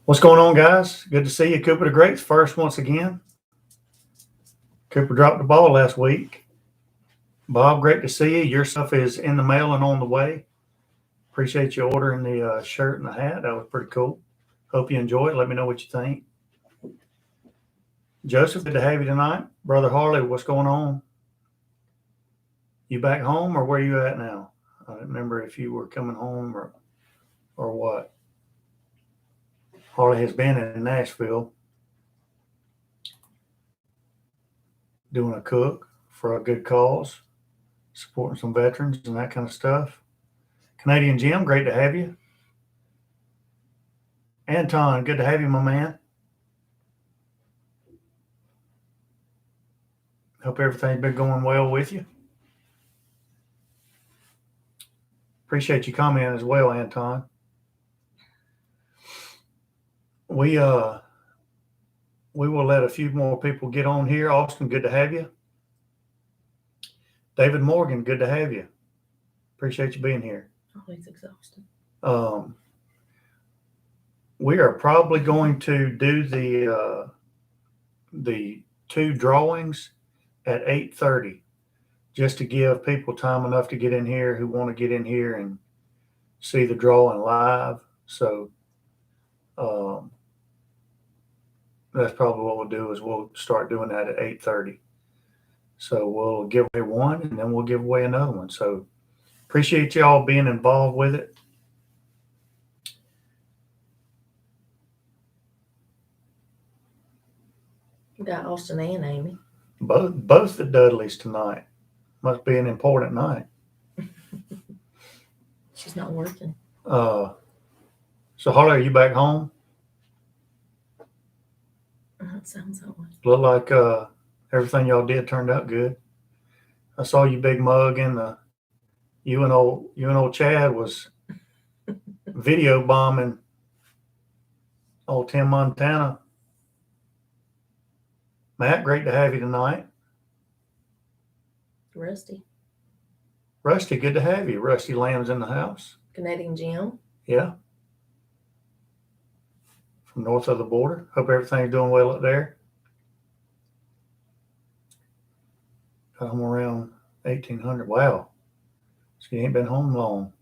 What's going on, guys? Good to see you. Cooper the Greats first once again. Cooper dropped the ball last week. Bob, great to see you. Your stuff is in the mail and on the way. Appreciate you ordering the shirt and the hat. That was pretty cool. Hope you enjoy it. Let me know what you think. Joseph, good to have you tonight. Brother Harley, what's going on? You back home or where you at now? I don't remember if you were coming home or what. Harley has been in Nashville doing a cook for a good cause, supporting some veterans and that kind of stuff. Canadian Jim, great to have you. Anton, good to have you, my man. Hope everything's been going well with you. Appreciate you commenting as well, Anton. We will let a few more people get on here. Austin, good to have you. David Morgan, good to have you. Appreciate you being here. Always exhausted. We are probably going to do the two drawings at 8:30, just to give people time enough to get in here who want to get in here and see the drawing live. So that's probably what we'll do is we'll start doing that at 8:30. So we'll give away one and then we'll give away another one. So appreciate y'all being involved with it. We got Austin and Amy. Both the Dudleys tonight. Must be an important night. She's not working. So Harley, are you back home? That sounds that way. Look like everything y'all did turned out good. I saw you big mug in the you and old Chad was video bombing old Tim Montana. Matt, great to have you tonight. Rusty. Rusty, good to have you. Rusty Lamb's in the house. Canadian Jim. Yeah. From north of the border. Hope everything's doing well up there. Got home around 1800. Wow. So you ain't been home long.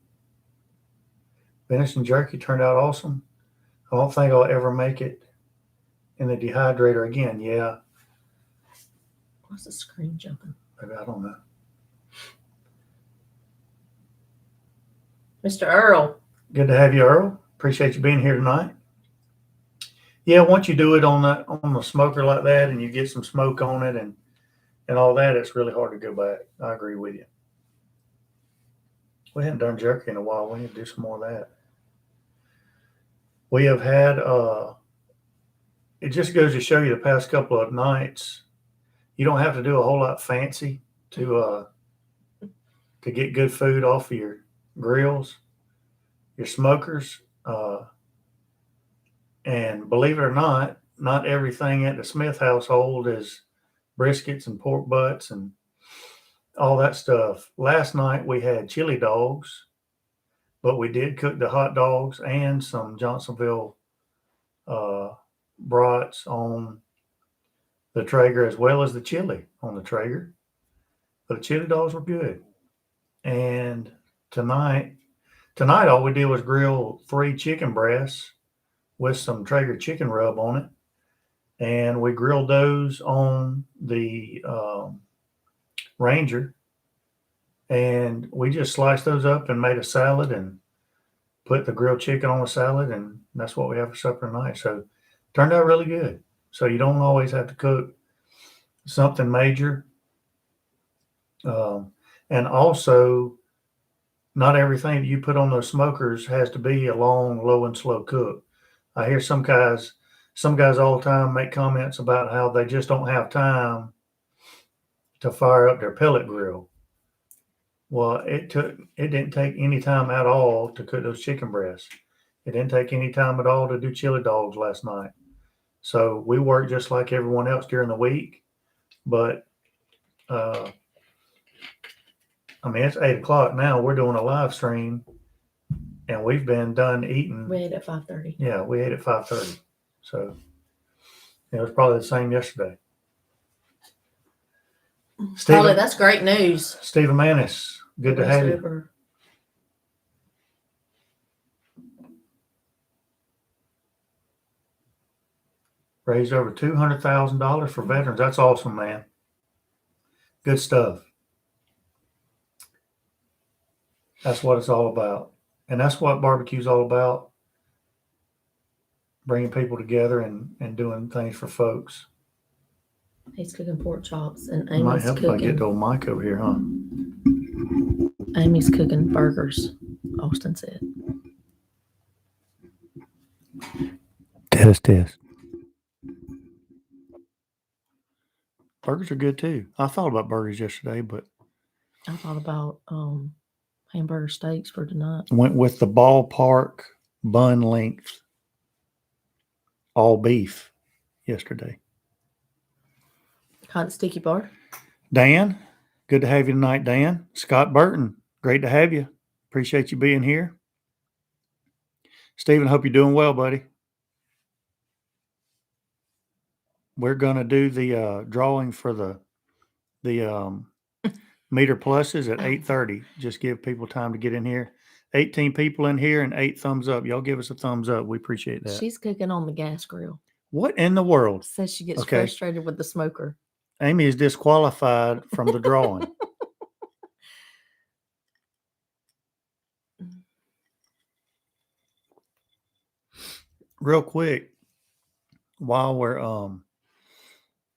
Venison jerky turned out awesome. I don't think I'll ever make it in the dehydrator again. Yeah. What's the screen jumping? Maybe, I don't know. Mr. Earl. Good to have you, Earl. Appreciate you being here tonight. Yeah, once you do it on the smoker like that and you get some smoke on it and all that, it's really hard to go back. I agree with you. We haven't done jerky in a while. We need to do some more of that. We have had, it just goes to show you the past couple of nights, you don't have to do a whole lot fancy to get good food off of your grills, your smokers. And believe it or not everything at the Smith household is briskets and pork butts and all that stuff. Last night we had chili dogs, but we did cook the hot dogs and some Johnsonville brats on the Traeger as well as the chili on the Traeger. But the chili dogs were good. And tonight all we did was grill 3 chicken breasts with some Traeger chicken rub on it. And we grilled those on the Ranger. And we just sliced those up and made a salad and put the grilled chicken on the salad. And that's what we have for supper tonight. So it turned out really good. So you don't always have to cook something major. And also, not everything that you put on those smokers has to be a long, low, and slow cook. I hear some guys all the time make comments about how they just don't have time to fire up their pellet grill. Well, it didn't take any time at all to cook those chicken breasts. It didn't take any time at all to do chili dogs last night. So we worked just like everyone else during the week. But, I mean, it's 8 o'clock now. We're doing a live stream and we've been done eating. We ate at 5:30. Yeah, we ate at 5:30. So it was probably the same yesterday. Holly, that's great news. Stephen Manis, good to have you. Over. Raised over $200,000 for veterans. That's awesome, man. Good stuff. That's what it's all about. And that's what barbecue's all about. Bringing people together and doing things for folks. He's cooking pork chops and It might Amy's help if I get cooking. the old mic over here, huh? Amy's cooking burgers, Austin said. Test. Burgers are good too. I thought about burgers yesterday, but I thought about hamburger steaks for tonight. went with the ballpark bun length, all beef yesterday. Hot sticky bar. Dan, good to have you tonight, Dan. Scott Burton, great to have you. Appreciate you being here. Stephen, hope you're doing well, buddy. We're going to do the drawing for the MEATER pluses at 8:30. Just give people time to get in here. 18 people in here and 8 thumbs up. Y'all give us a thumbs up. We appreciate that. She's cooking on the gas grill. What in the world? Says she gets Okay. frustrated with the smoker. Amy is disqualified from the drawing. Real quick, while we're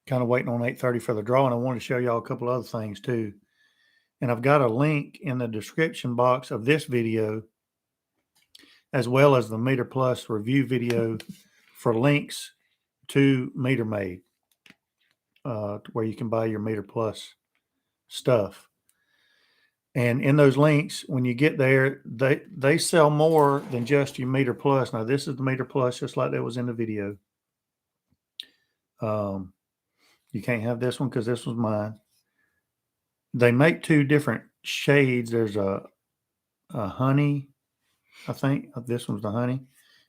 kind of waiting on 8:30 for the drawing, I want to show y'all a couple other things too. And I've got a link in the description box of this video, as well as the MEATER Plus review video for links to MEATER Made, where you can buy your MEATER Plus stuff. And in those links, when you get there, they sell more than just your MEATER Plus. Now, this is the MEATER Plus, just like that was in the video. You can't have this one because this was mine. They make 2 different shades. There's a honey, I think. This one's the honey.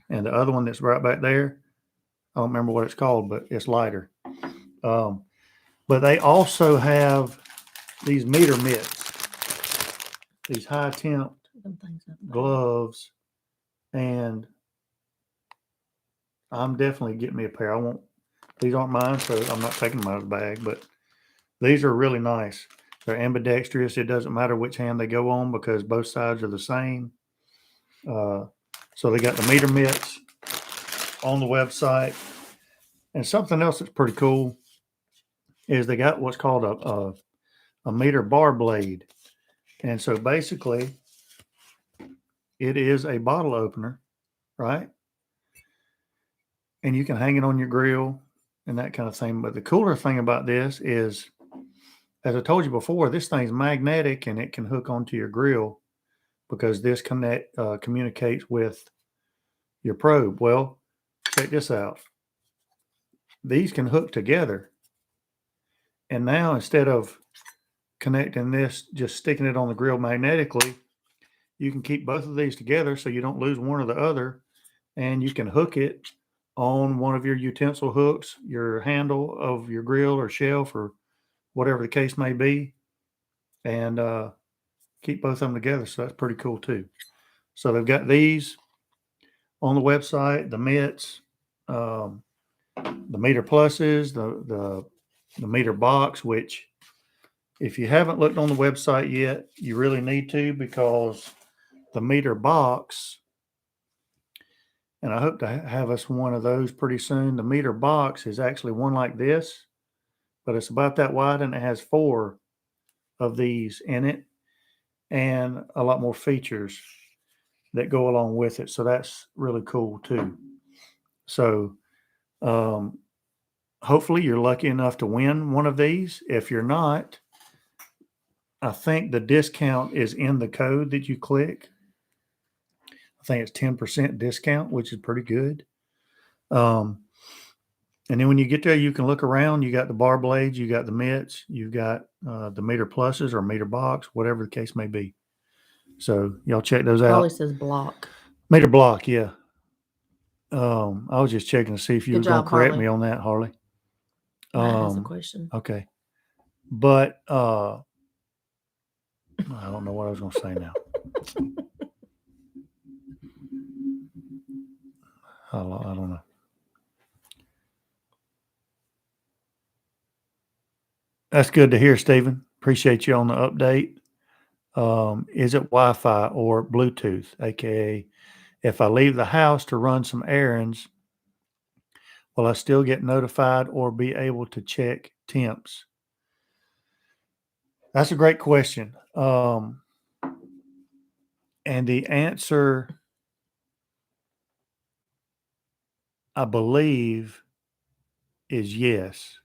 And the other one that's right back there, I don't remember what it's called, but it's lighter. But they also have these MEATER mitts, these high temp gloves, and I'm definitely getting me a pair. These aren't mine, so I'm not taking them out of the bag, but these are really nice. They're ambidextrous. It doesn't matter which hand they go on because both sides are the same. So they got the MEATER mitts on the website. And something else that's pretty cool is they got what's called a MEATER bar blade. And so basically, it is a bottle opener, right? And you can hang it on your grill and that kind of thing. But the cooler thing about this is, as I told you before, this thing's magnetic and it can hook onto your grill because this communicates with your probe. Well, check this out. These can hook together. And now instead of connecting this, just sticking it on the grill magnetically, you can keep both of these together so you don't lose one or the other. And you can hook it on one of your utensil hooks, your handle of your grill or shelf or whatever the case may be, and keep both of them together. So that's pretty cool too. So they've got these on the website, the mitts, the MEATER Pluses, the MEATER box, which if you haven't looked on the website yet, you really need to, because the MEATER box, and I hope to have us one of those pretty soon. The MEATER box is actually one like this, but it's about that wide and it has 4 of these in it and a lot more features that go along with it. So that's really cool too. So hopefully you're lucky enough to win one of these. If you're not, I think the discount is in the code that you click. I think it's 10% discount, which is pretty good. And then when you get there, you can look around. You got the bar blades, you got the mitts, you've got the MEATER Pluses or MEATER box, whatever the case may be. So y'all check those out. Probably says block. Meter block, yeah. I was just checking to see if you Good were going job, to correct Harley. me on that, Harley. Matt has a question. Okay. But I don't know what I was going to say now. I don't know. That's good to hear, Stephen. Appreciate you on the update. Is it Wi-Fi or Bluetooth? AKA, if I leave the house to run some errands, will I still get notified or be able to check temps? That's a great question. And the answer, I believe, is yes,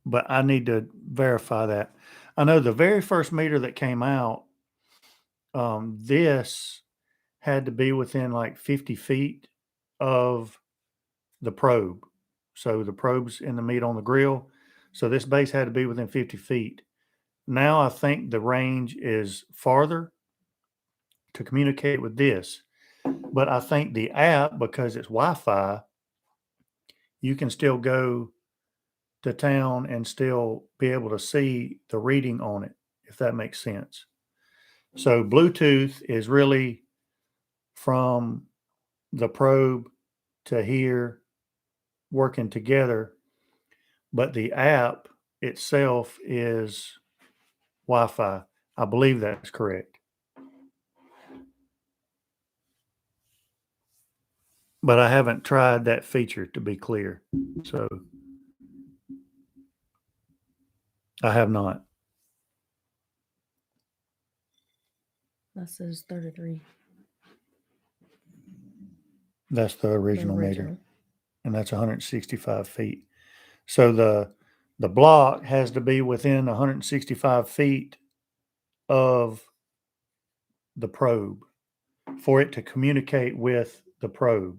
but I need to verify that. I know the very first meter that came out, this had to be within like 50 feet of the probe. So the probe's in the meat on the grill. So this base had to be within 50 feet. Now I think the range is farther to communicate with this. But I think the app, because it's Wi-Fi, you can still go to town and still be able to see the reading on it, if that makes sense. So Bluetooth is really from the probe to here working together, but the app itself is Wi-Fi. I believe that's correct. But I haven't tried that feature, to be clear. So I have not. That says 33. That's the The original meter, original. and that's 165 feet. So the block has to be within 165 feet of the probe for it to communicate with the probe.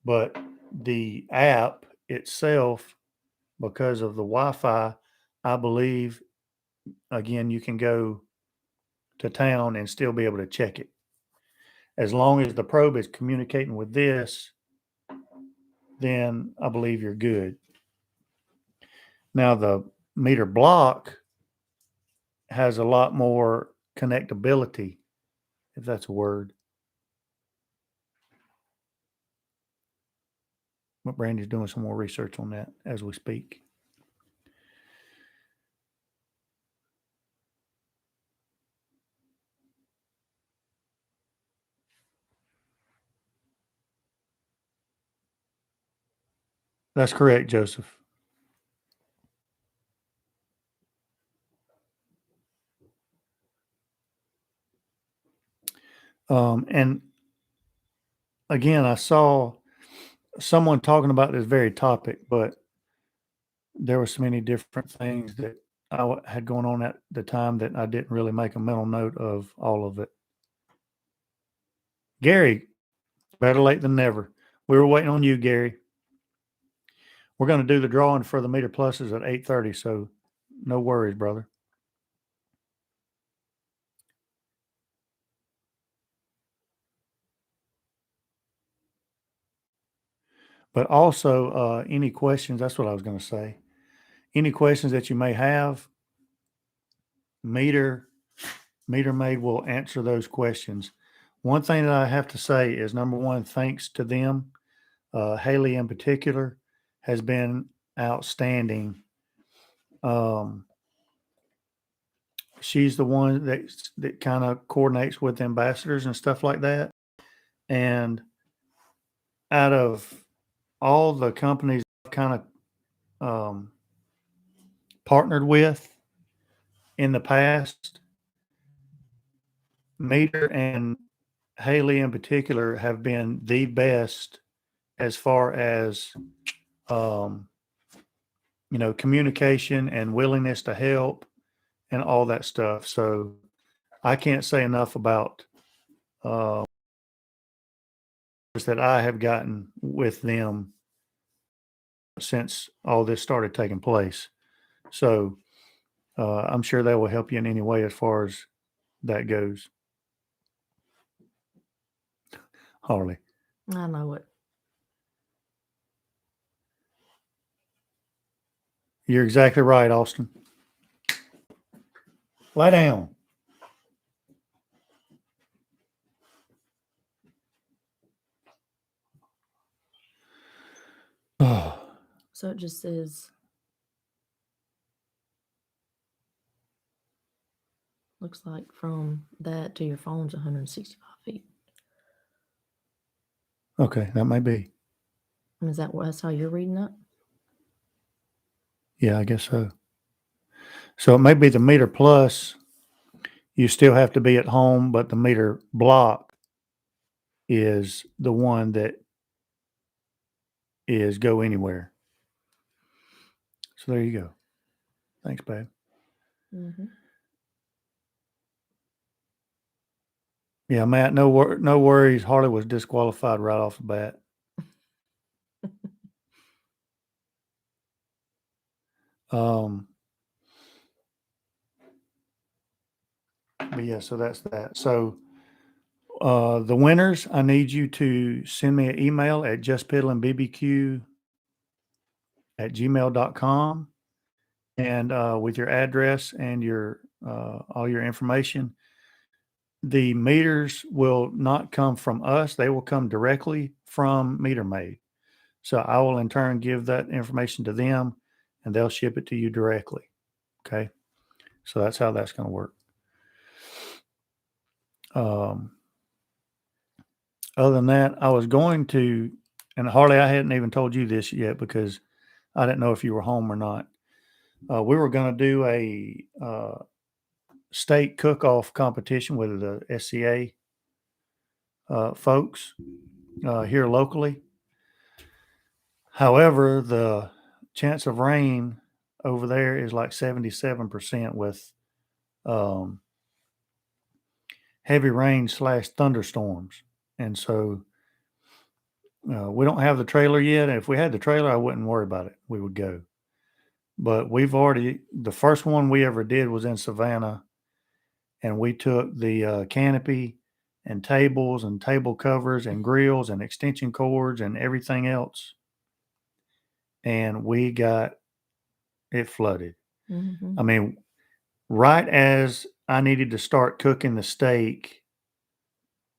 But the app itself, because of the Wi-Fi, I believe, again, you can go to town and still be able to check it. As long as the probe is communicating with this, then I believe you're good. Now, the meter block has a lot more connectability, if that's a word. But Brandy's doing some more research on that as we speak. That's correct, Joseph. And again, I saw someone talking about this very topic, but there were so many different things that I had going on at the time that I didn't really make a mental note of all of it. Gary, better late than never. We were waiting on you, Gary. We're going to do the drawing for the Meter Pluses at 8:30, so no worries, brother. But also, any questions, that's what I was going to say. Any questions that you may have, Meter Maid will answer those questions. One thing that I have to say is, number one, thanks to them. Haley in particular has been outstanding. She's the one that kind of coordinates with ambassadors and stuff like that. And out of all the companies I've kind of partnered with in the past, Meter and Haley in particular have been the best as far as communication and willingness to help and all that stuff. So I can't say enough about that I have gotten with them since all this started taking place. So I'm sure they will help you in any way as far as that goes. Harley. I know it. You're exactly right, Austin. Lie down. Oh, So it just says, looks like from that to your phone's 165 feet. okay, that may be. And is that's how you're reading that? Yeah, I guess so. So it may be the MEATER Plus. You still have to be at home, but the MEATER block is the one that is go anywhere. So there you go. Thanks, babe. Mm-hmm. Yeah, Matt, no worries. Harley was disqualified right off the bat. But yeah, so that's that. So the winners, I need you to send me an email at juspiddlinbbq@gmail.com and with your address and your all your information. The meters will not come from us; they will come directly from Meter Maid. So I will in turn give that information to them, and they'll ship it to you directly. Okay, so that's how that's going to work. Other than that, I was going to, and Harley, I hadn't even told you this yet because I didn't know if you were home or not. We were going to do a state cook-off competition with the SCA folks here locally. However, the chance of rain over there is like 77% with heavy rain / thunderstorms. And so we don't have the trailer yet. And if we had the trailer, I wouldn't worry about it. We would go. But the first one we ever did was in Savannah. And we took the canopy and tables and table covers and grills and extension cords and everything else. And we got it flooded. Mm-hmm. I mean, right as I needed to start cooking the steak,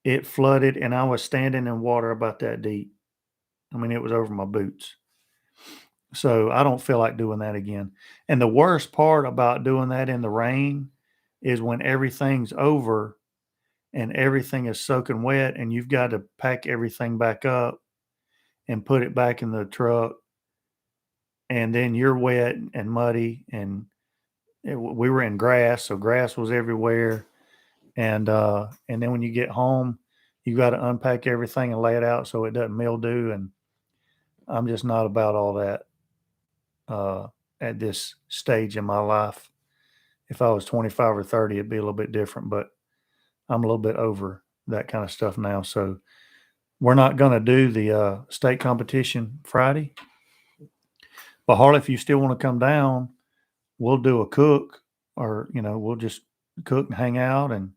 it flooded and I was standing in water about that deep. I mean, it was over my boots. So I don't feel like doing that again. And the worst part about doing that in the rain is when everything's over and everything is soaking wet and you've got to pack everything back up and put it back in the truck. And then you're wet and muddy and we were in grass. So grass was everywhere. And then when you get home, you got to unpack everything and lay it out so it doesn't mildew. And I'm just not about all that at this stage in my life. If I was 25 or 30, it'd be a little bit different, but I'm a little bit over that kind of stuff now. So we're not going to do the state competition Friday. But Harley, if you still want to come down, we'll do a cook or, we'll just cook and hang out and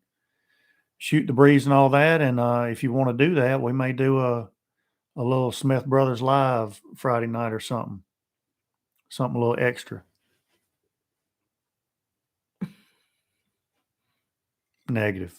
shoot the breeze and all that. And if you want to do that, we may do a little Smith Brothers Live Friday night or something a little extra. Negative.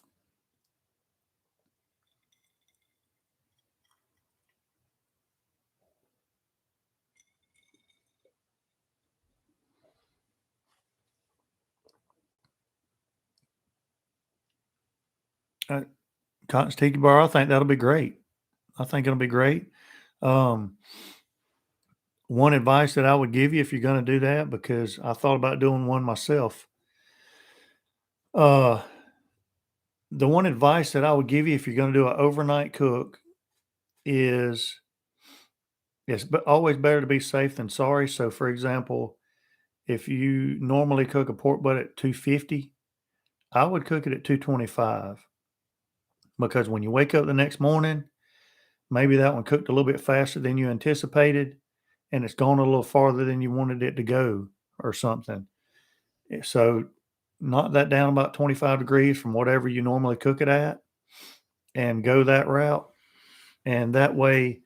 Cotton's Tiki Bar, I think that'll be great. I think it'll be great. One advice that I would give you if you're going to do that, because I thought about doing one myself. The one advice that I would give you if you're going to do an overnight cook is it's always better to be safe than sorry. So, for example, if you normally cook a pork butt at 250, I would cook it at 225 because when you wake up the next morning, maybe that one cooked a little bit faster than you anticipated and it's gone a little farther than you wanted it to go or something. So knock that down about 25 degrees from whatever you normally cook it at and go that route. And that way,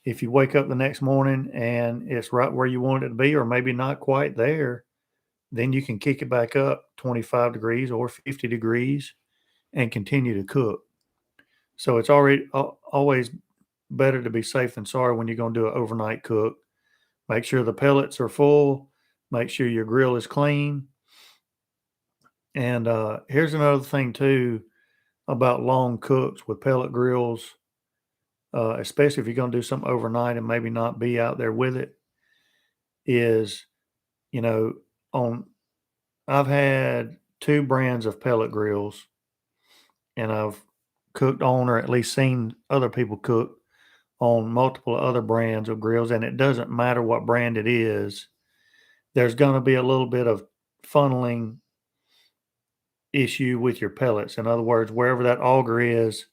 if you wake up the next morning and it's right where you want it to be, or maybe not quite there, then you can kick it back up 25 degrees or 50 degrees and continue to cook. So it's always better to be safe than sorry when you're going to do an overnight cook. Make sure the pellets are full. Make sure your grill is clean. And here's another thing too about long cooks with pellet grills, especially if you're going to do something overnight and maybe not be out there with it. Is you know on I've had two brands of pellet grills, and I've cooked on or at least seen other people cook on multiple other brands of grills, and it doesn't matter what brand it is. There's going to be a little bit of funneling issue with your pellets. In other words, wherever that auger is,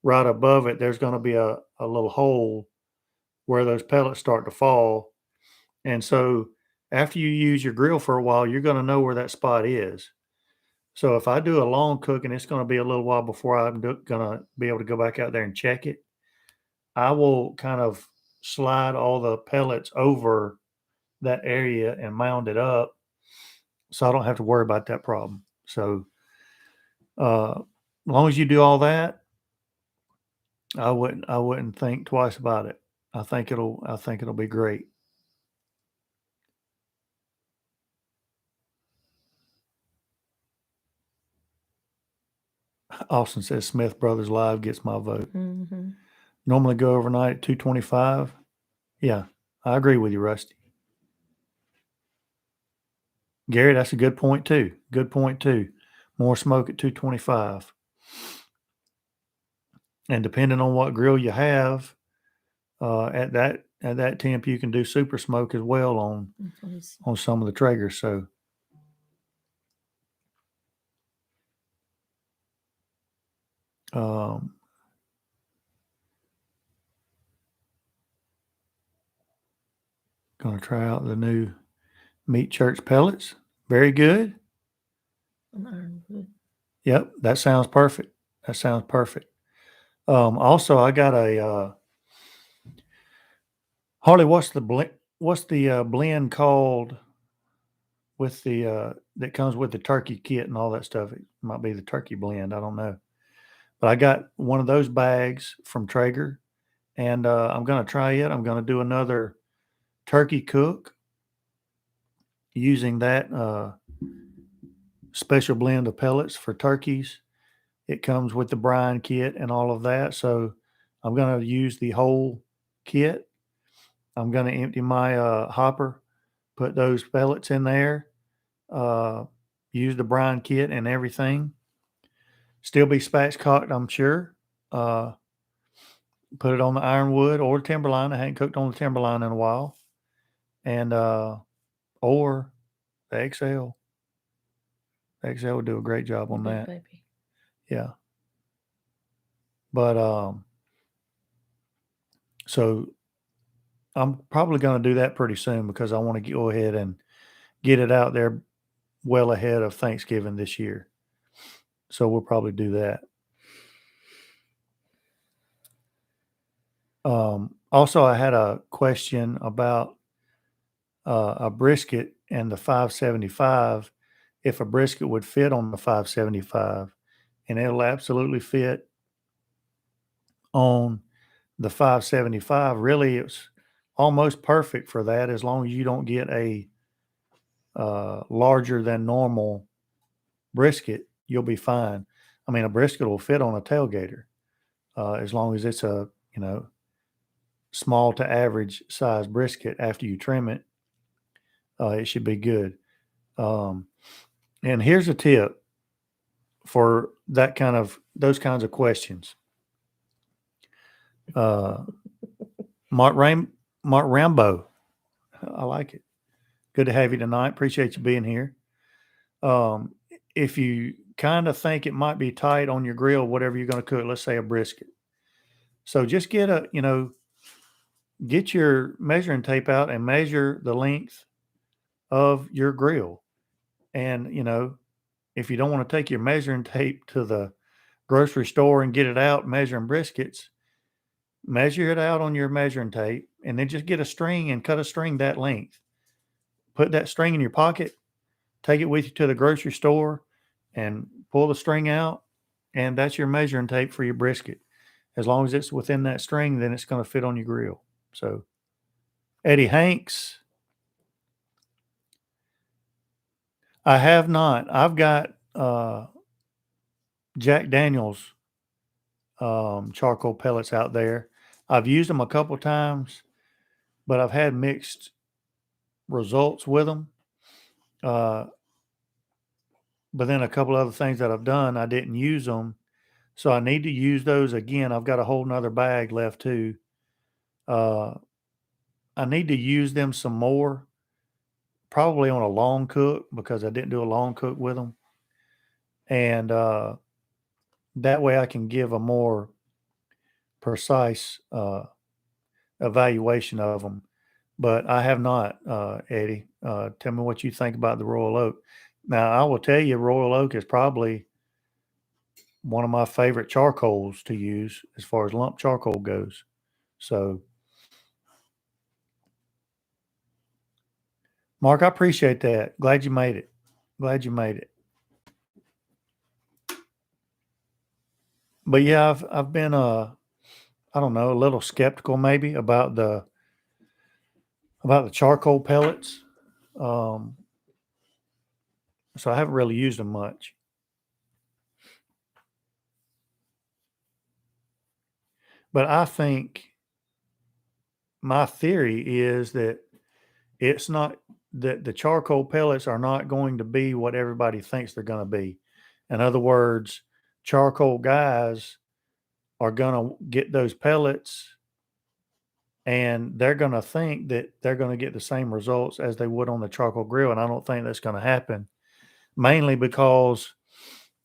right above it, there's going to be a little hole where those pellets start to fall. And so after you use your grill for a while, you're going to know where that spot is. So if I do a long cook and it's going to be a little while before I'm going to be able to go back out there and check it, I will kind of slide all the pellets over that area and mound it up so I don't have to worry about that problem. So as long as you do all that, I wouldn't think twice about it. I think it'll be great. Austin says Smith Brothers Live gets my vote. Mm-hmm. Normally go overnight at 225. Yeah, I agree with you, Rusty. Gary, that's a good point too. Good point too. More smoke at 225. And depending on what grill you have, at that temp, you can do super smoke as well on some of the Traegers. So, gonna try out the new Meat Church pellets. Very good. Ironwood. Yep, that sounds perfect. That sounds perfect. Also, I got a Harley. What's the blend? What's the blend called with the that comes with the turkey kit and all that stuff? It might be the turkey blend. I don't know, but I got one of those bags from Traeger, and I'm gonna try it. I'm gonna do another turkey cook using that special blend of pellets for turkeys. It comes with the brine kit and all of that. So I'm going to use the whole kit. I'm going to empty my hopper, put those pellets in there, use the brine kit and everything. Still be spatchcocked, I'm sure. Put it on the Ironwood or Timberline. I hadn't cooked on the Timberline in a while. And or the XL. The XL would do a great job on that. Baby. Yeah. But so I'm probably going to do that pretty soon because I want to go ahead and get it out there well ahead of Thanksgiving this year. So we'll probably do that. Also, I had a question about a brisket and the 575. If a brisket would fit on the 575, and it'll absolutely fit on the 575. Really, it's almost perfect for that as long as you don't get a larger than normal brisket, you'll be fine. I mean, a brisket will fit on a tailgater as long as it's a small to average size brisket. After you trim it, it should be good. And here's a tip for those kinds of questions. Mark Rambo, I like it. Good to have you tonight. Appreciate you being here. If you kind of think it might be tight on your grill, whatever you're going to cook, let's say a brisket. So just get your measuring tape out and measure the length of your grill. And, if you don't want to take your measuring tape to the grocery store and get it out measuring briskets, measure it out on your measuring tape, and then just get a string and cut a string that length. Put that string in your pocket, take it with you to the grocery store, and pull the string out, and that's your measuring tape for your brisket. As long as it's within that string, then it's going to fit on your grill. So, Eddie Hanks, I have not. I've got Jack Daniels charcoal pellets out there. I've used them a couple times, but I've had mixed results with them. But then a couple other things that I've done, I didn't use them. So I need to use those again. I've got a whole nother bag left too. I need to use them some more, probably on a long cook because I didn't do a long cook with them. And that way I can give a more precise evaluation of them. But I have not, Eddie. Tell me what you think about the Royal Oak. Now, I will tell you, Royal Oak is probably one of my favorite charcoals to use as far as lump charcoal goes. So, Mark, I appreciate that. Glad you made it. Glad you made it. But yeah, I've been I don't know, a little skeptical maybe about the charcoal pellets. So I haven't really used them much. But I think my theory is that it's not that the charcoal pellets are not going to be what everybody thinks they're going to be. In other words, charcoal guys are going to get those pellets and they're going to think that they're going to get the same results as they would on the charcoal grill. And I don't think that's going to happen, mainly because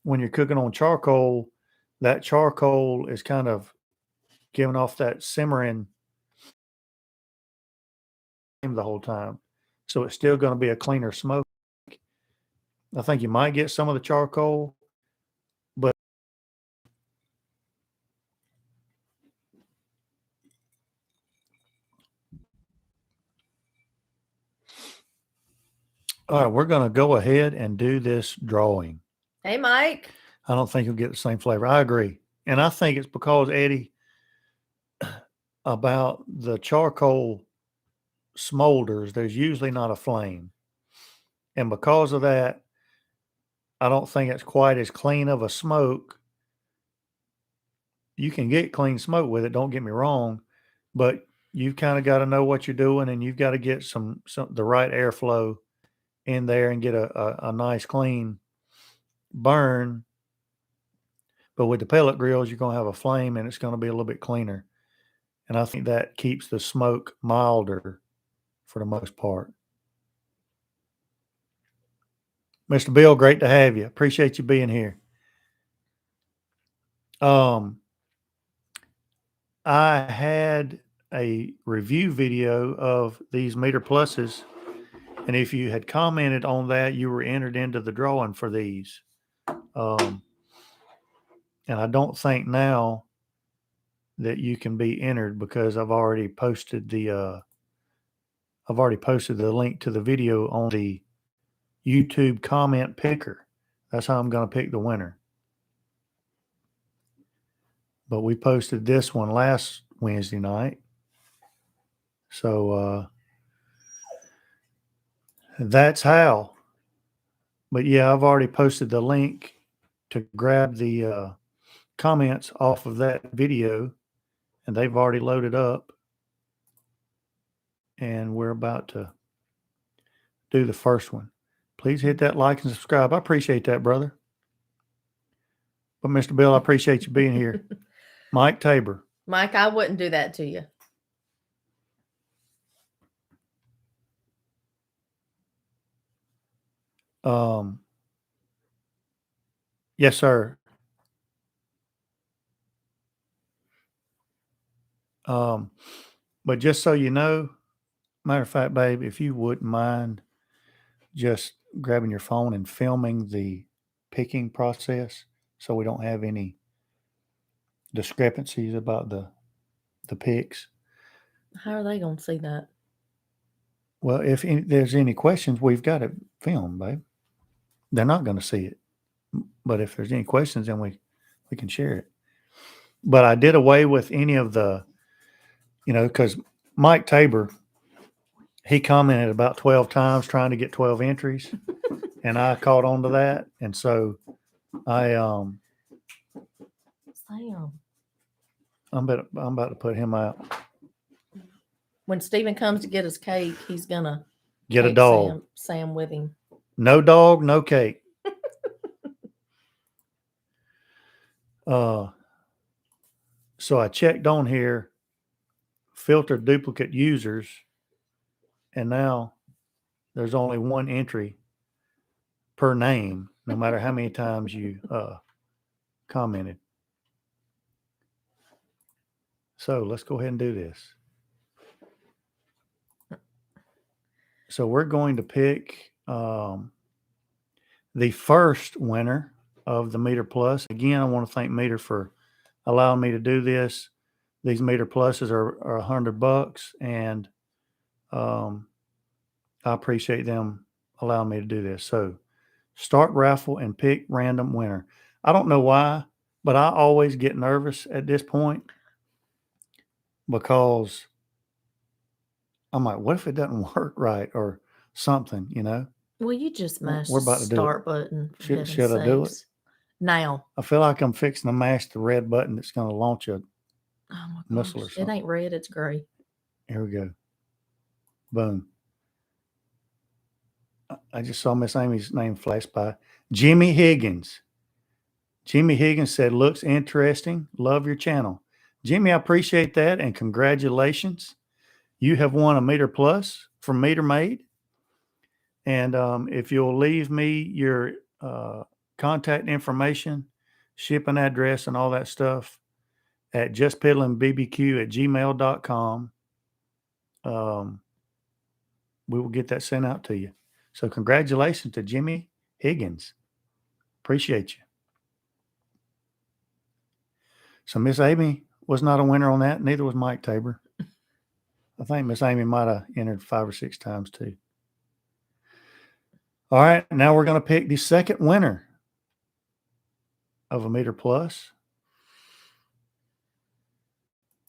when you're cooking on charcoal, that charcoal is kind of giving off that simmering the whole time. So it's still going to be a cleaner smoke. I think you might get some of the charcoal, but all right, we're going to go ahead and do this drawing. Hey, Mike. I don't think you'll get the same flavor. I agree. And I think it's because, Eddie, about the charcoal smolders, there's usually not a flame. And because of that, I don't think it's quite as clean of a smoke. You can get clean smoke with it, don't get me wrong, but you've kind of got to know what you're doing and you've got to get some the right airflow in there and get a nice clean burn. But with the pellet grills, you're going to have a flame and it's going to be a little bit cleaner. And I think that keeps the smoke milder for the most part. Mr. Bill, great to have you. Appreciate you being here. I had a review video of these MEATER Pluses, and if you had commented on that, you were entered into the drawing for these. And I don't think now that you can be entered because I've already posted the link to the video on the YouTube comment picker. That's how I'm going to pick the winner. But we posted this one last Wednesday night. So that's how. But yeah, I've already posted the link to grab the comments off of that video, and they've already loaded up. And we're about to do the first one. Please hit that like and subscribe. I appreciate that, brother. But Mr. Bill, I appreciate you being here. Mike Tabor. Mike, I wouldn't do that to you. Yes, sir. But just so you know, matter of fact, babe, if you wouldn't mind just grabbing your phone and filming the picking process so we don't have any discrepancies about the the pics. How are they going to see that? Well, if there's any questions, we've got it filmed, babe. They're not going to see it. But if there's any questions, then we can share it. But I did away with any of the, because Mike Tabor, he commented about 12 times trying to get 12 entries, and I caught on to that. And so Sam. I'm about to put him out. When Stephen comes to get his cake, he's going to Get a dog. Sam with him. No dog, no cake. So I checked on here, filtered duplicate users, and now there's only one entry per name, no matter how many times you commented. So let's go ahead and do this. So we're going to pick the first winner of the MEATER Plus. Again, I want to thank MEATER for allowing me to do this. These MEATER Pluses are $100, and I appreciate them allowing me to do this. So start raffle and pick random winner. I don't know why, but I always get nervous at this point because I'm like, what if it doesn't work right or something, Well, you just mashed We're the about to do start it. button. Should I do it? Now. I feel like I'm fixing to mash the red button that's going to launch a Oh my missile or gosh. It something. ain't red, it's gray. Here we go. Boom. I just saw Miss Amy's name flash by. Jimmy Higgins. Jimmy Higgins said, looks interesting. Love your channel. Jimmy, I appreciate that, and congratulations. You have won a MEATER Plus from MEATER Made. And if you'll leave me your contact information, shipping address, and all that stuff at Jus Piddlin BBQ at gmail.com, we will get that sent out to you. So congratulations to Jimmy Higgins. Appreciate you. So Miss Amy was not a winner on that. Neither was Mike Tabor. I think Miss Amy might have entered 5 or 6 times too. All right, now we're going to pick the second winner of a MEATER Plus.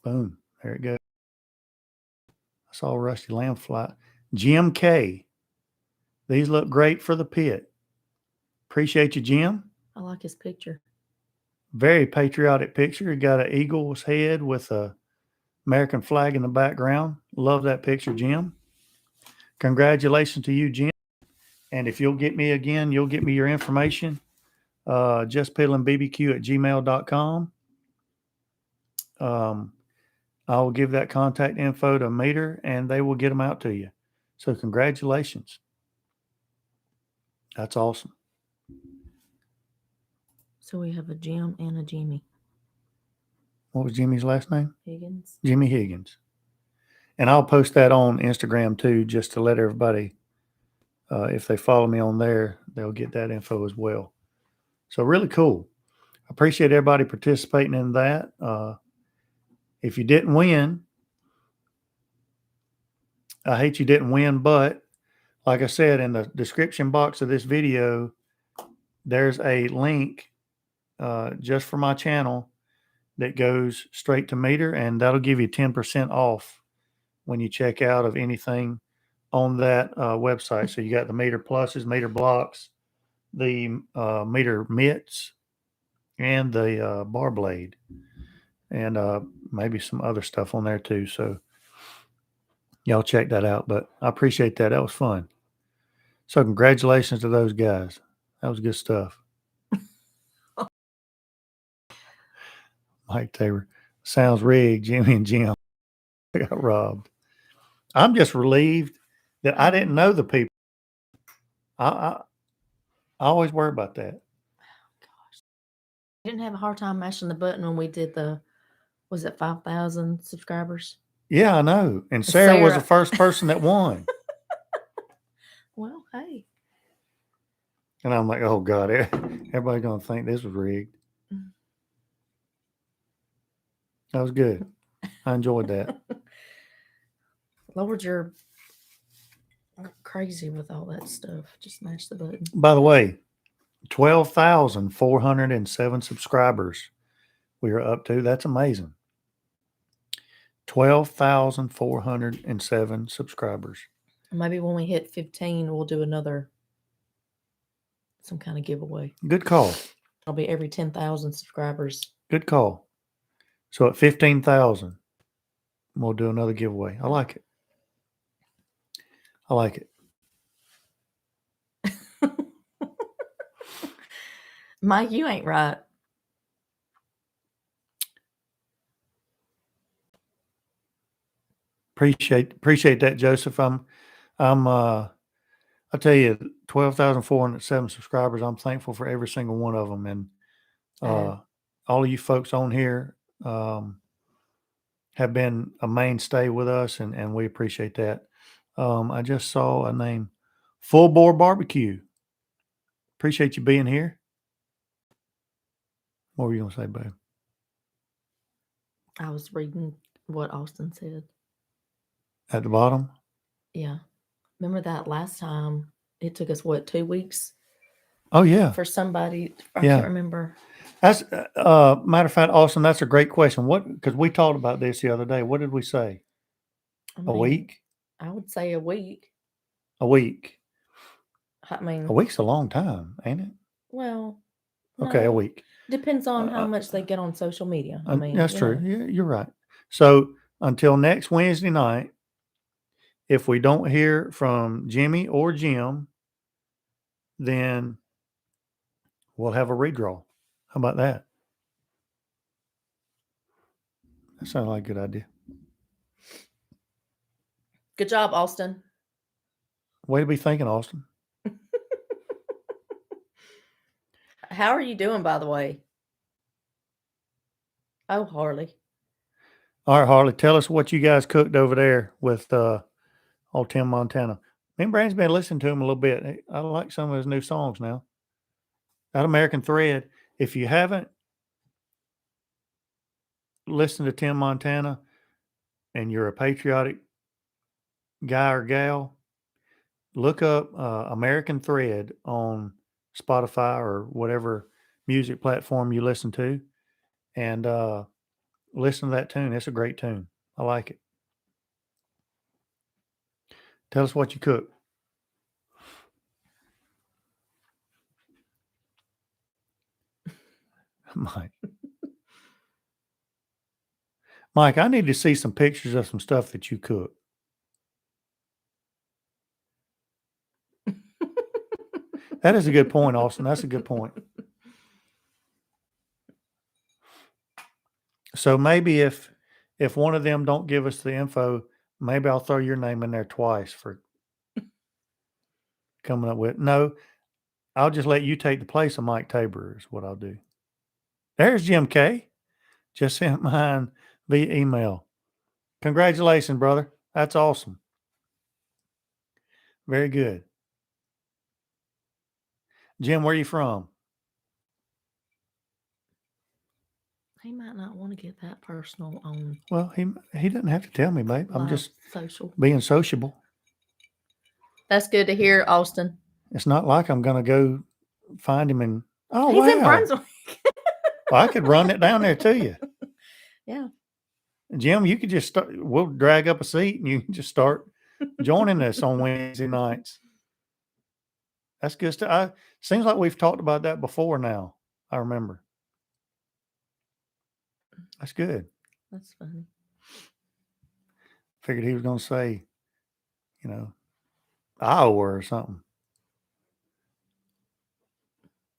Boom. There it goes. I saw Rusty Lamb fly. Jim K. These look great for the pit. Appreciate you, Jim. I like his picture. Very patriotic picture. He got an eagle's head with a American flag in the background. Love that picture, Jim. Congratulations to you, Jim. And if you'll get me again, you'll get me your information. Jus Piddlin BBQ at gmail.com. I will give that contact info to MEATER, and they will get them out to you. So congratulations. That's awesome. So we have a Jim and a Jimmy. What was Jimmy's last name? Higgins. Jimmy Higgins. And I'll post that on Instagram too, just to let everybody, if they follow me on there, they'll get that info as well. So really cool. I appreciate everybody participating in that. If you didn't win, I hate you didn't win, but like I said, in the description box of this video, there's a link just for my channel that goes straight to MEATER, and that'll give you 10% off when you check out of anything on that website. So you got the MEATER Pluses, MEATER Blocks, the MEATER Mitts, and the bar blade, and maybe some other stuff on there too. So y'all check that out. But I appreciate that. That was fun. So congratulations to those guys. That was good stuff. Mike Tabor. Sounds rigged. Jimmy and Jim got robbed. I'm just relieved that I didn't know the people. I always worry about that. Gosh. You didn't have a hard time mashing the button when we did was it 5,000 subscribers? Yeah, I know. And Sarah was the first person that won. Well, hey. And I'm like, oh, God, everybody's going to think this was rigged. That was good. I enjoyed that. Lord, you're crazy with all that stuff. Just mash the button. By the way, 12,407 subscribers we are up to. That's amazing. 12,407 subscribers. Maybe when we hit 15, we'll do some kind of giveaway. Good call. It'll be every 10,000 subscribers. Good call. So at 15,000, we'll do another giveaway. I like it. I like it. Mike, you ain't right. Appreciate that, Joseph. I tell you, 12,407 subscribers. I'm thankful for every single one of them. And all of you folks on here have been a mainstay with us, and we appreciate that. I just saw a name, Full Bore Barbecue. Appreciate you being here. What were you going to say, babe? I was reading what Austin said. At the bottom? Yeah. Remember that last time it took us, 2 weeks? Oh, yeah. For somebody. I Yeah. can't remember. That's matter of fact, Austin, that's a great question. Because we talked about this the other day. What did we say? A week? I would say a week. A week. I mean, A week's a long time, ain't it? Well, okay, no. A week. Depends on how much they get on social media. I mean, that's true. Yeah, you're right. So until next Wednesday night, if we don't hear from Jimmy or Jim, then we'll have a redraw. How about that? That sounds like a good idea. Good job, Austin. Way to be thinking, Austin. How are you doing, by the way? Oh, Harley. All right, Harley, tell us what you guys cooked over there with old Tim Montana. Me and Brandon's been listening to him a little bit. I like some of his new songs now. That American Thread. If you haven't listened to Tim Montana and you're a patriotic guy or gal, look up American Thread on Spotify or whatever music platform you listen to, and listen to that tune. It's a great tune. I like it. Tell us what you cook. Mike, I need to see some pictures of some stuff that you cook. That is a good point, Austin. That's a good point. So maybe if one of them don't give us the info, maybe I'll throw your name in there twice for coming up with. No, I'll just let you take the place of Mike Tabor is what I'll do. There's Jim K. Just sent mine via email. Congratulations, brother. That's awesome. Very good. Jim, where are you from? He might not want to get that personal on. Well, he doesn't have to tell me, babe. I'm just social. Being sociable. That's good to hear, Austin. It's not like I'm going to go find him and he's in Brunswick. Well, I could run it down there to you. Yeah. Jim, you could just start. We'll drag up a seat and you can just start joining us on Wednesday nights. That's good stuff. Seems like we've talked about that before now. I remember. That's good. That's funny. Figured he was going to say, Iowa or something.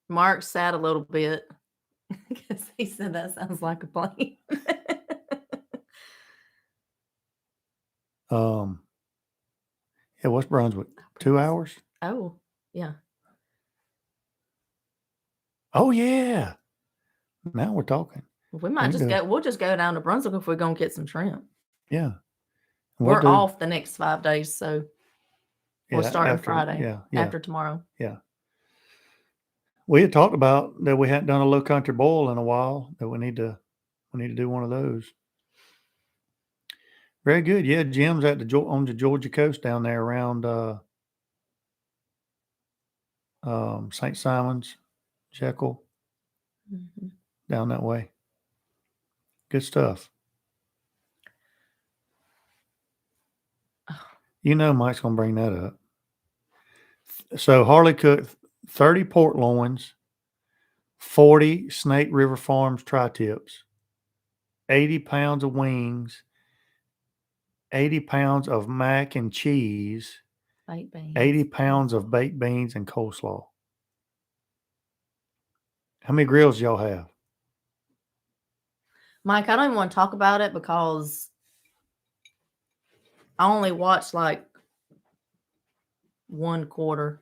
Mark sat a little bit because he said that sounds like a plane. Yeah, what's Brunswick? 2 hours? Oh, yeah. Oh, yeah. Now we're talking. We might we'll just go down to Brunswick if we're going to get some shrimp. Yeah. We're off the next 5 days, so we're starting Friday. Yeah. After tomorrow. Yeah. We had talked about that we hadn't done a low country boil in a while, that we need to do one of those. Very good. Yeah, Jim's at on the Georgia coast down there around St. Simon's, Jekyll, Mhm. down that way. Good stuff. Oh, You know Mike's gonna bring that up. So Harley cooked 30 port loins, 40 Snake River Farms tri-tips, 80 pounds of wings, 80 pounds of mac and cheese, baked beans. 80 pounds of baked beans and coleslaw. How many grills y'all have? Mike, I don't even want to talk about it because I only watched like 1/4.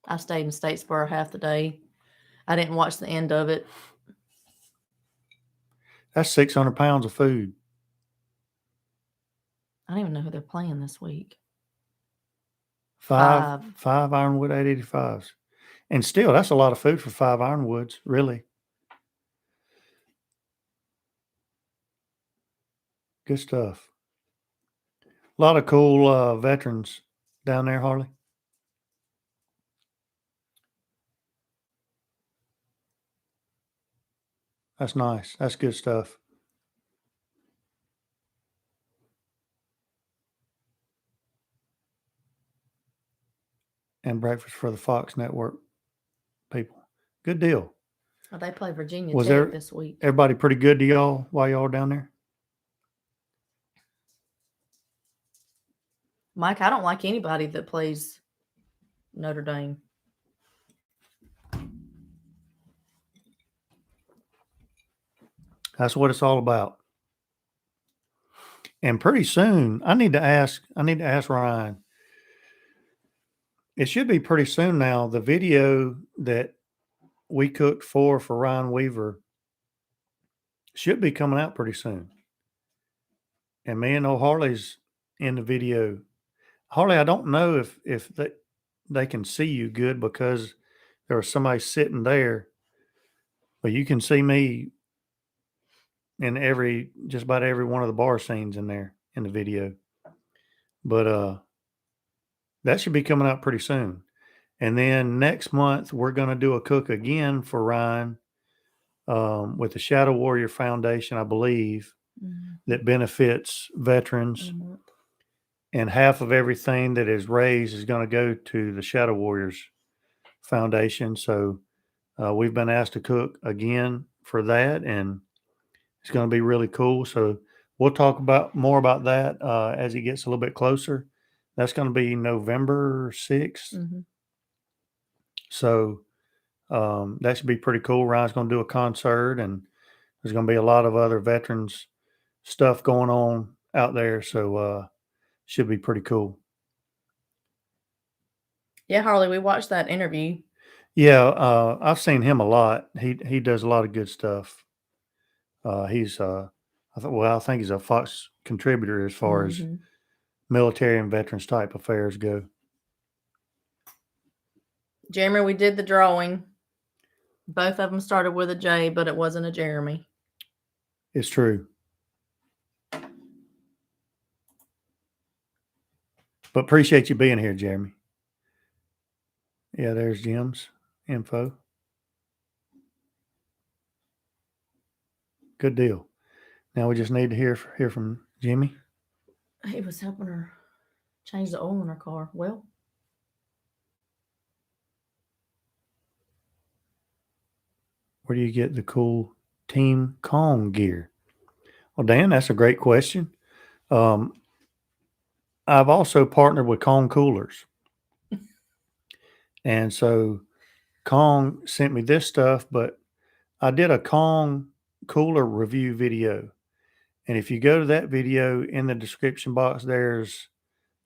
I stayed in Statesboro half the day. I didn't watch the end of it. That's 600 pounds of food. I don't even know who they're playing this week. Five Ironwood 885s. And still, that's a lot of food for 5 Ironwoods, really. Good stuff. A lot of cool veterans down there, Harley. That's nice. That's good stuff. And breakfast for the Fox Network people. Good deal. Oh, they play Virginia Was Tech this week. everybody pretty good to y'all while y'all were down there? Mike, I don't like anybody that plays Notre Dame. That's what it's all about. And pretty soon, I need to ask Ryan. It should be pretty soon now. The video that we cooked for Ryan Weaver should be coming out pretty soon. And me and Harley's in the video. Harley, I don't know if they can see you good because there was somebody sitting there, but you can see me in just about every one of the bar scenes in there in the video. But that should be coming out pretty soon. And then next month we're going to do a cook again for Ryan with the Shadow Warrior Foundation, I believe, that benefits veterans. And half of everything that is raised is going to go to the Shadow Warriors Foundation. So we've been asked to cook again for that, and it's going to be really cool. So we'll talk more about that as it gets a little bit closer. That's going to be November 6th. Mm-hmm. So that should be pretty cool. Ryan's going to do a concert, and there's going to be a lot of other veterans stuff going on out there. So should be pretty cool. Yeah, Harley, we watched that interview. Yeah, I've seen him a lot. He does a lot of good stuff. He's I think he's a Fox contributor as far as military and veterans type affairs go. Jeremy, we did the drawing. Both of them started with a J, but it wasn't a Jeremy. It's true. But appreciate you being here, Jeremy. Yeah, there's Jim's info. Good deal. Now we just need to hear from Jimmy. He was helping her change the oil in her car. Well, where do you get the cool Team Kong gear? Well, Dan, that's a great question. I've also partnered with Kong Coolers. And so Kong sent me this stuff, but I did a Kong cooler review video. And if you go to that video, in the description box, there's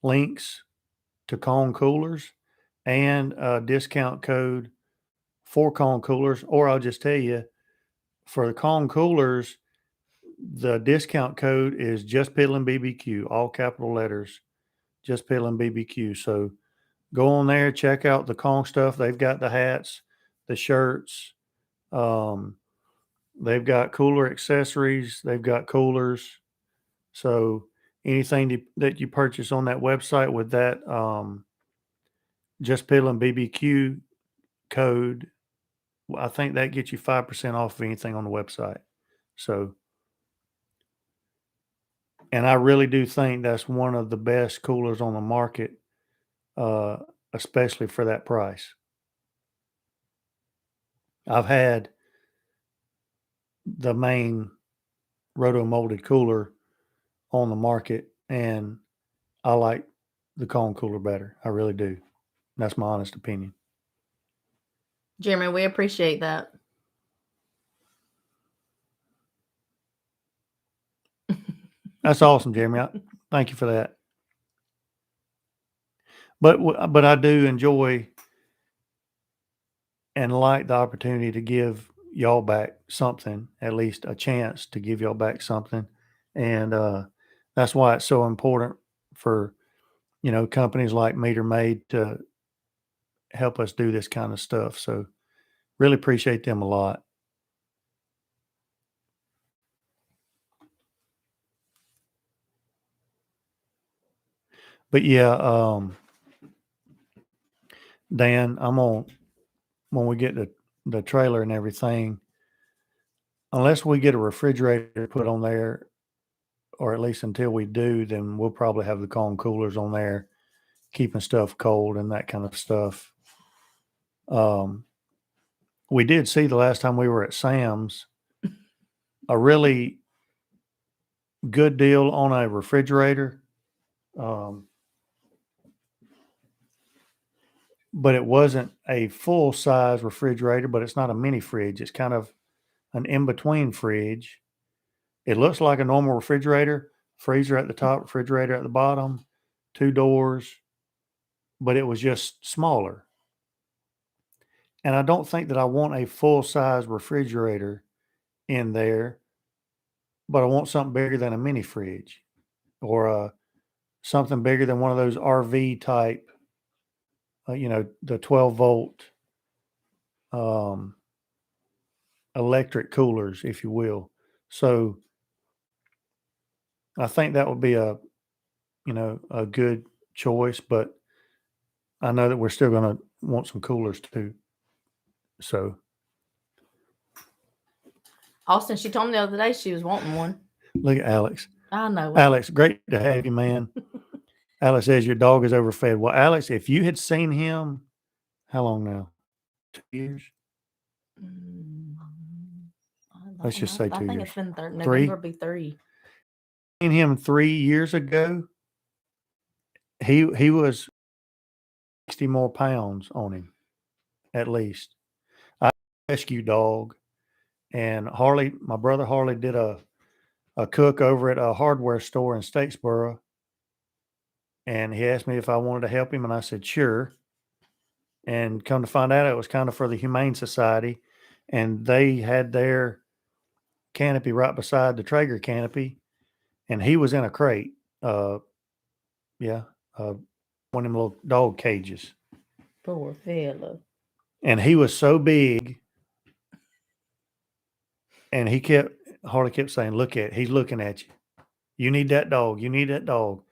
links to Kong coolers and a discount code for Kong coolers. Or I'll just tell you, for the Kong coolers, the discount code is Jus Piddlin BBQ, all capital letters, Jus Piddlin BBQ. So go on there, check out the Kong stuff. They've got the hats, the shirts. They've got cooler accessories. They've got coolers. So anything that you purchase on that website with that Jus Piddlin BBQ code, I think that gets you 5% off of anything on the website. So, and I really do think that's one of the best coolers on the market, especially for that price. I've had the main roto molded cooler on the market, and I like the cone cooler better. I really do. That's my honest opinion. Jeremy, we appreciate that. That's awesome, Jeremy. Thank you for that. But I do enjoy and like the opportunity to give y'all back something, at least a chance to give y'all back something. And that's why it's so important for, companies like Meter Made to help us do this kind of stuff. So really appreciate them a lot. But yeah, Dan, when we get the trailer and everything, unless we get a refrigerator put on there, or at least until we do, then we'll probably have the cone coolers on there, keeping stuff cold and that kind of stuff. We did see the last time we were at Sam's a really good deal on a refrigerator. But it wasn't a full size refrigerator, but it's not a mini fridge. It's kind of an in-between fridge. It looks like a normal refrigerator, freezer at the top, refrigerator at the bottom, 2 doors, but it was just smaller. And I don't think that I want a full-size refrigerator in there, but I want something bigger than a mini fridge, or something bigger than one of those RV type, the 12-volt electric coolers, if you will. So I think that would be a good choice, but I know that we're still going to want some coolers too. So Austin, she told me the other day she was wanting one. look at Alex. I know. Alex, great to have you, man. Alex says your dog is overfed. Well, Alex, if you had seen him, how long now? 2 years? Let's just say 2 years. I think it's been 3. 3? November will be 3. Seen him 3 years ago. He was 60 more pounds on him, at least. I rescue dog, and my brother Harley did a cook over at a hardware store in Statesboro, and he asked me if I wanted to help him, and I said sure. And come to find out, it was kind of for the Humane Society, and they had their canopy right beside the Traeger canopy, and he was in a crate. One of them little dog cages. Poor fella. And he was so big, and Harley kept saying, "Look at, he's looking at you. You need that dog. You need that dog."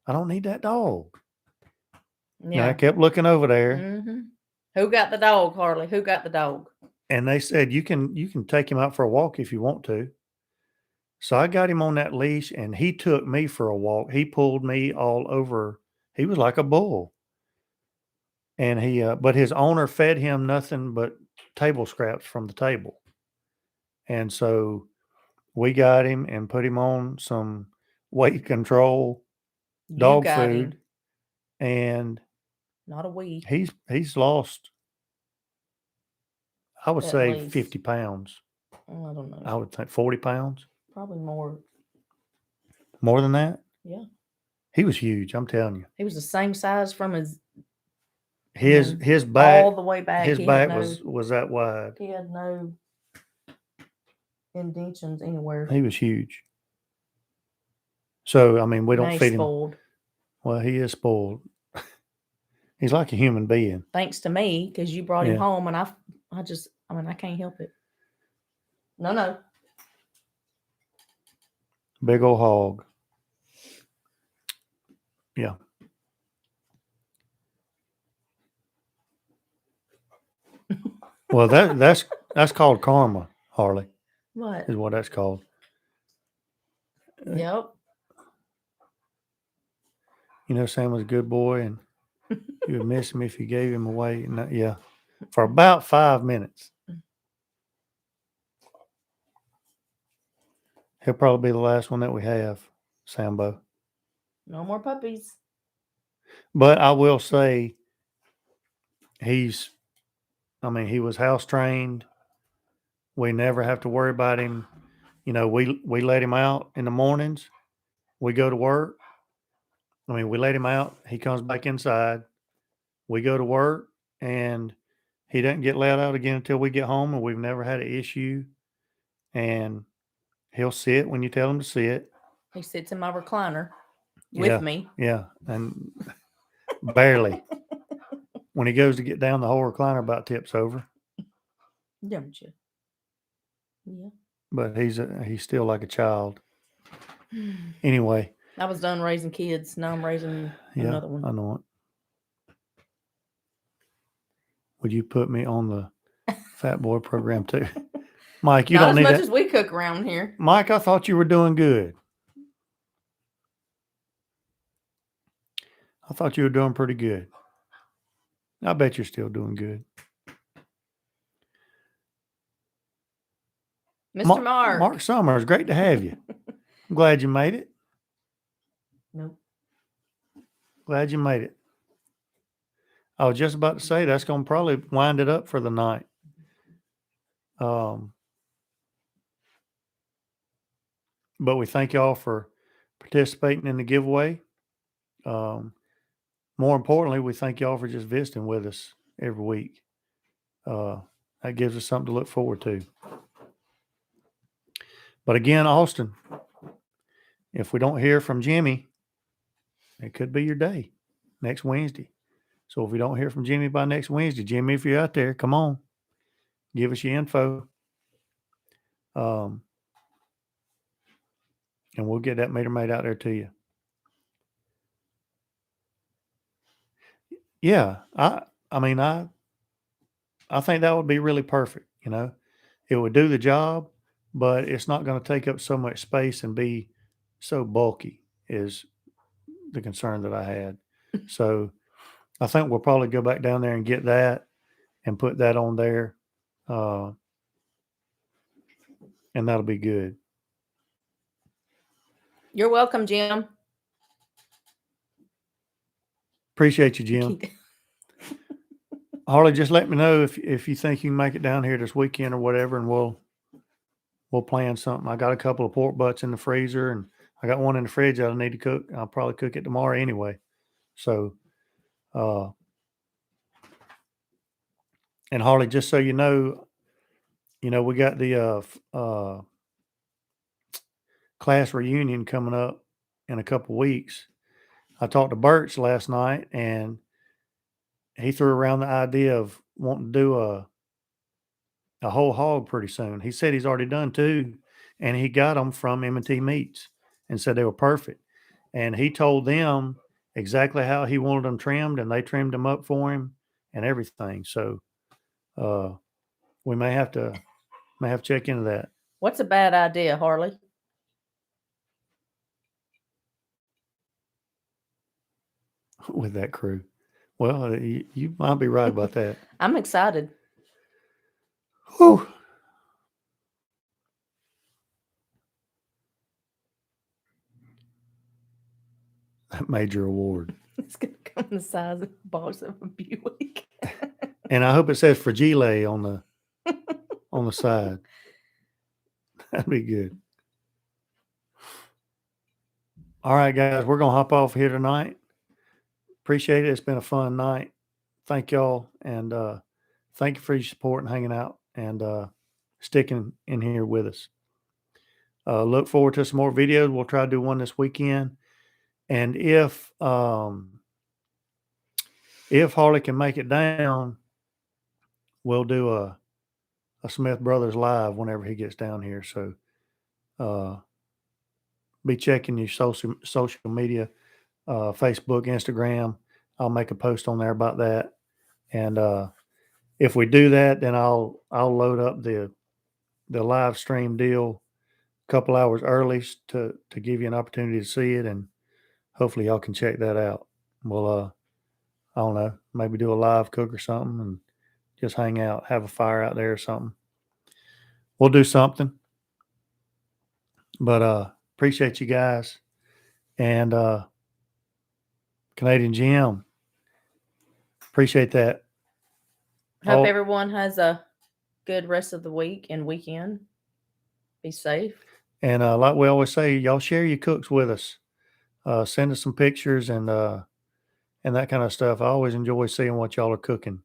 I don't need that dog. Yeah. And I kept looking over there. Mm-hmm. Who got the dog, Harley? Who got the dog? And they said, you can take him out for a walk if you want to. So I got him on that leash, and he took me for a walk. He pulled me all over. He was like a bull. And but his owner fed him nothing but table scraps from the table. And so we got him and put him on some weight control dog food. And not a week. He's lost, I would say, least 50 pounds. I don't know. I would think 40 pounds. Probably more. More than that? Yeah. He was huge, I'm telling you. He was the same size from his back, all the way back. His back was that wide. He had no indentions anywhere. He was huge. So I mean, we don't feed spoiled. him. Well, he is spoiled. He's like a human being. Thanks to me, because you brought him home, and I can't help it. No. Big old hog. Yeah. Well, that's called karma, Harley, What? is what that's called. Yep. You know, Sam was a good boy, and you would miss him if you gave him away. And yeah, for about 5 minutes. He'll probably be the last one that we have, Sambo. No more puppies. But I will say, he was house trained. We never have to worry about him. You know, we let him out in the mornings. We go to work. We let him out. He comes back inside. We go to work, and he doesn't get let out again until we get home, and we've never had an issue. And he'll sit when you tell him to sit. He sits in my recliner Yeah, with me. Yeah, and barely. When he goes to get down, the whole recliner about tips over. Don't you? Yeah. But he's still like a child. Anyway. I was done raising kids. Now I'm raising another one. I know it. Would you put me on the Fat Boy program too? Mike, you Not don't need as much that. as we cook around here. Mike, I thought you were doing good. I thought you were doing pretty good. I bet you're still doing good. Mr. Mark. Mark Summers, great to have you. I'm glad you made it. Nope. Glad you made it. I was just about to say that's going to probably wind it up for the night. But we thank y'all for participating in the giveaway. More importantly, we thank y'all for just visiting with us every week. That gives us something to look forward to. But again, Austin, if we don't hear from Jimmy, it could be your day next Wednesday. So if we don't hear from Jimmy by next Wednesday, Jimmy, if you're out there, come on, give us your info. And we'll get that meter made out there to you. Yeah, I think that would be really perfect. You know, it would do the job, but it's not going to take up so much space and be so bulky is the concern that I had. So I think we'll probably go back down there and get that and put that on there. And that'll be good. You're welcome, Jim. Appreciate you, Jim. Harley, just let me know if you think you can make it down here this weekend or whatever, and we'll plan something. I got a couple of pork butts in the freezer, and I got one in the fridge that I need to cook. I'll probably cook it tomorrow anyway. So, and Harley, just so you know, we got the class reunion coming up in a couple weeks. I talked to Birch last night, and he threw around the idea of wanting to do a whole hog pretty soon. He said he's already done 2, and he got them from M&T Meats and said they were perfect. And he told them exactly how he wanted them trimmed, and they trimmed them up for him and everything. So we may have to check into that. What's a bad idea, Harley? With that crew. Well, you might be right about that. I'm excited. Whew. That major award. It's going to come the size of the box of a Buick. And I hope it says Fragile on the side. That'd be good. All right, guys, we're going to hop off here tonight. Appreciate it. It's been a fun night. Thank y'all. And thank you for your support and hanging out and sticking in here with us. Look forward to some more videos. We'll try to do one this weekend. And if Harley can make it down, we'll do a Smith Brothers live whenever he gets down here. So be checking your social media Facebook, Instagram. I'll make a post on there about that. And if we do that, then I'll load up the live stream deal a couple hours early to give you an opportunity to see it, and hopefully y'all can check that out. We'll I don't know, maybe do a live cook or something and just hang out, have a fire out there or something. We'll do something. But appreciate you guys. And Canadian Jim, appreciate that. Hope Oh, everyone has a good rest of the week and weekend. Be safe. and like we always say, y'all share your cooks with us. Send us some pictures and that kind of stuff. I always enjoy seeing what y'all are cooking.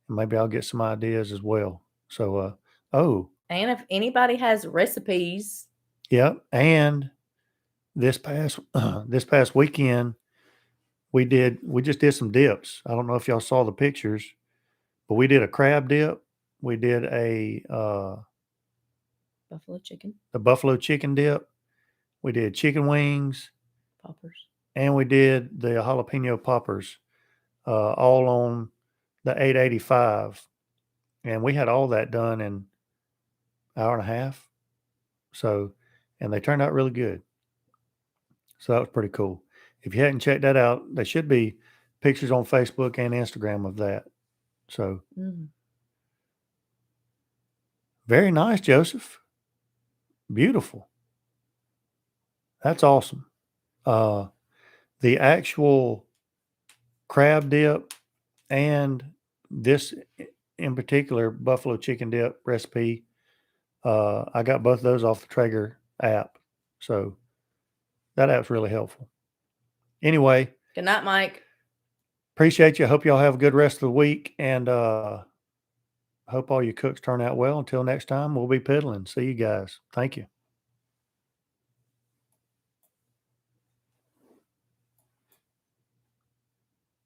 And maybe I'll get some ideas as well. So, And if anybody has recipes, yeah. And this past weekend, we just did some dips. I don't know if y'all saw the pictures, but we did a crab dip. We did a buffalo chicken, buffalo chicken dip. We did chicken wings, poppers, and we did the jalapeno poppers, all on the 885. And we had all that done in an hour and a half. So, and they turned out really good. So that was pretty cool. If you hadn't checked that out, there should be pictures on Facebook and Instagram of that. So very nice, Joseph. Beautiful. That's awesome. The actual crab dip and this in particular buffalo chicken dip recipe, I got both of those off the Traeger app. So that app's really helpful. Anyway. Good night, Mike. Appreciate you. Hope y'all have a good rest of the week, and hope all your cooks turn out well. Until next time, we'll be piddling. See you guys. Thank you.